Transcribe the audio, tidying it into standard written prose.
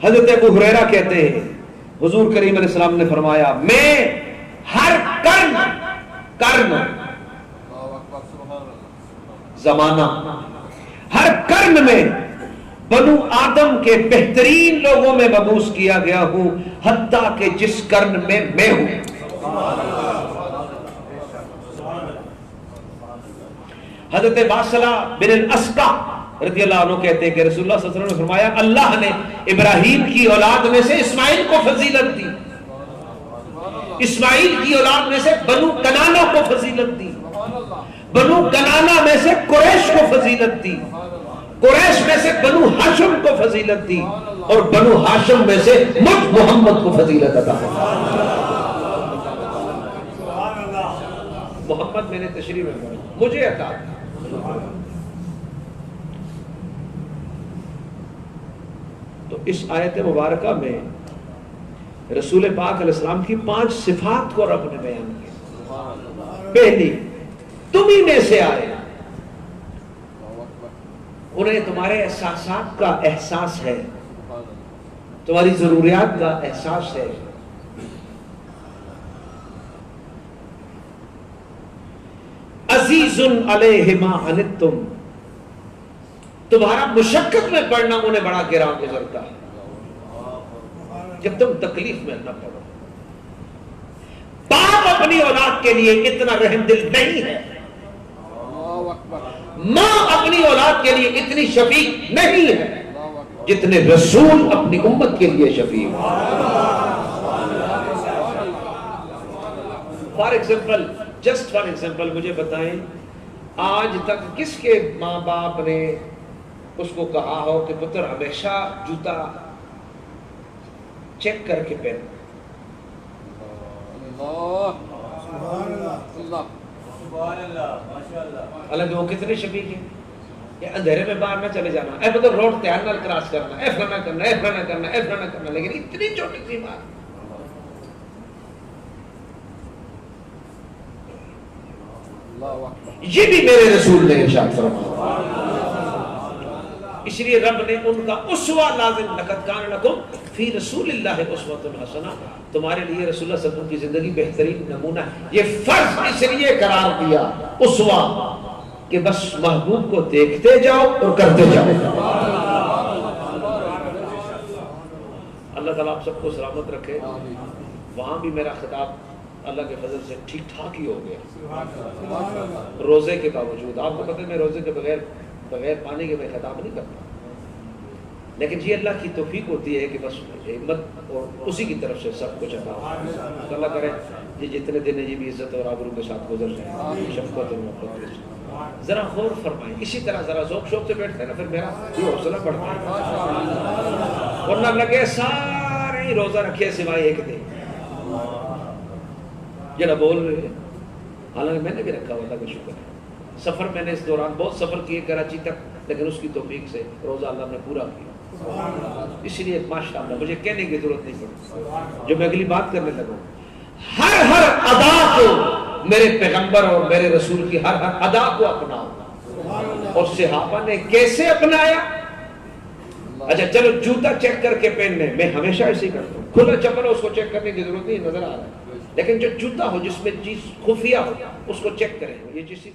حضرت ابو ہریرہ کہتے ہیں حضور کریم علیہ السلام نے فرمایا میں ہر کرن زمانہ ہر کرن میں بنو آدم کے بہترین لوگوں میں مبعوث کیا گیا ہوں، حتیٰ کہ جس کرن میں میں ہوں۔ حضرت واصلہ بن الاسقع رضی اللہ عنہ کہتے ہیں کہ رسول اللہ صلی اللہ علیہ وسلم نے فرمایا اللہ نے ابراہیم کی اولاد میں سے اسماعیل کو فضیلت دی، اسماعیل کی اولاد میں سے بنو کنانہ کو فضیلت دی، بنو کنانہ میں سے قریش کو فضیلت دی، قریش میں سے بنو ہاشم کو فضیلت دی، اور بنو ہاشم میں سے مجھ محمد کو فضیلت عطا فرمائی۔ محمد میں نے تشریح میں مجھے عطا۔ تو اس آیت مبارکہ میں رسول پاک علیہ السلام کی 5 صفات کو رب نے بیان کیا۔ پہلی، تم ہی میں سے آئے، انہیں تمہارے احساسات کا احساس ہے، تمہاری ضروریات کا احساس ہے۔ عزیز علیہ ما عنتم، تمہارا مشقت میں پڑنا انہیں بڑا گراں گزرتا ہے جب تم تکلیف میں نہ پڑو۔ باپ اپنی اولاد کے لیے اتنا رحم دل نہیں ہے، ماں اپنی اولاد کے لیے اتنی شفیق نہیں ہے جتنے رسول اپنی امت کے لیے شفیق۔ For example, just for example, مجھے بتائیں آج تک کس کے ماں باپ نے اس کو کہا ہو کہ پتر ہمیشہ جوتا چیک کر کے پہن؟ حالانکہ وہ کتنے شفیق ہیں، یہ اندھیرے میں باہر نہ چلے جانا، اے مطلب روڈ تیار نہ کراس کرنا، اے فلانا کرنا، اے فلانا کرنا، اے فلانا کرنا، لیکن اتنی چھوٹی سی بات۔ یہ بھی میرے رسول نے ارشاد فرمایا، اس لیے رب نے ان کا اسوہ لازم، لقد کان لکم فی رسول اللہ اسوۃ حسنہ، تمہارے لیے رسول اللہ صلی اللہ علیہ وسلم کی زندگی بہترین نمونہ ہے۔ یہ فرض اس لیے قرار دیا اسوہ کہ بس محبوب کو دیکھتے جاؤ اور کرتے جاؤ۔ اللہ تعالیٰ آپ سب کو سلامت رکھے۔ وہاں بھی میرا خطاب اللہ کے فضل سے ٹھیک ٹھاک ہی ہو گیا، روزے کے باوجود۔ آپ کو پتہ ہے میں روزے کے بغیر پانی کے میں خطاب نہیں کرتا، لیکن یہ اللہ کی توفیق ہوتی ہے کہ بس ہمت اور اسی کی طرف سے سب کچھ عطا ہو۔ اللہ کرے یہ جتنے دن یہ بھی عزت اور آبرو کے ساتھ گزر جائیں، شفقت اور محبت کے ساتھ۔ ذرا غور فرمائیں، اسی طرح ذرا ذوق شوق سے بیٹھتے ہیں نا، پھر میرا یہ حوصلہ بڑھتا ہے، ورنہ لگے سارے ہی روزہ رکھے سوائے ایک دن جڑا بول رہے ہیں۔ حالانکہ میں نے بھی رکھا ہوا تھا، کہ شکر ہے۔ سفر میں نے اس دوران بہت سفر کیے کراچی تک، لیکن اس کی توفیق سے روزہ اللہ نے پورا کیا۔ اس لیے ماشاءاللہ مجھے کہنے کی ضرورت نہیں پڑتی، جو میں اگلی بات کرنے لگا ہوں، ہر ادا کو میرے پیغمبر اور میرے رسول کی ہر ادا کو اپناؤ۔ اور صحابہ نے کیسے اپنایا؟ اچھا چلو جوتا چیک کر کے پہننے، میں ہمیشہ ایسے ہی کرتا ہوں، کھلا چپل ہو اس کو چیک کرنے کی ضرورت نہیں، نظر آ رہا ہے، لیکن جو جوتا ہو جس میں چیز خفیہ ہو اس کو چیک کریں، یہ چیز سے